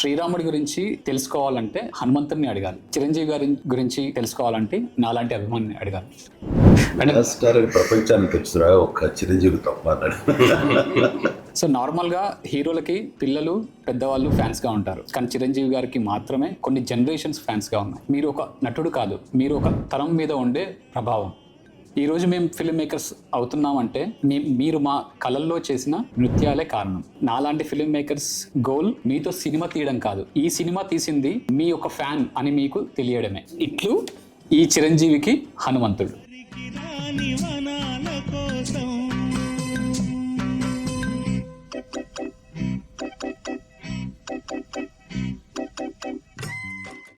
శ్రీరాముడి గురించి తెలుసుకోవాలంటే హనుమంతుడిని అడగాలి. చిరంజీవి గారి గురించి తెలుసుకోవాలంటే నాలాంటి అభిమానిని అడగాలి. స్టార్ ప్రపంచానికి వచ్చిరా ఒక్క చిరంజీవి తప్ప అన్నాడు. సో నార్మల్గా హీరోలకి పిల్లలు పెద్దవాళ్ళు ఫ్యాన్స్గా ఉంటారు, కానీ చిరంజీవి గారికి మాత్రమే కొన్ని జనరేషన్స్ ఫ్యాన్స్గా ఉన్నాయి. మీరు ఒక నటుడు కాదు, మీరు ఒక తరం మీద ఉండే ప్రభావం. ఈరోజు మేము ఫిల్మ్ మేకర్స్ అవుతున్నామంటే మీరు మా కళల్లో చేసిన నృత్యాలే కారణం. నాలాంటి ఫిల్మ్ మేకర్స్ గోల్ మీతో సినిమా తీయడం కాదు, ఈ సినిమా తీసింది మీ ఒక ఫ్యాన్ అని మీకు తెలియడమే. ఇట్లు ఈ చిరంజీవికి హనుమంతుడు.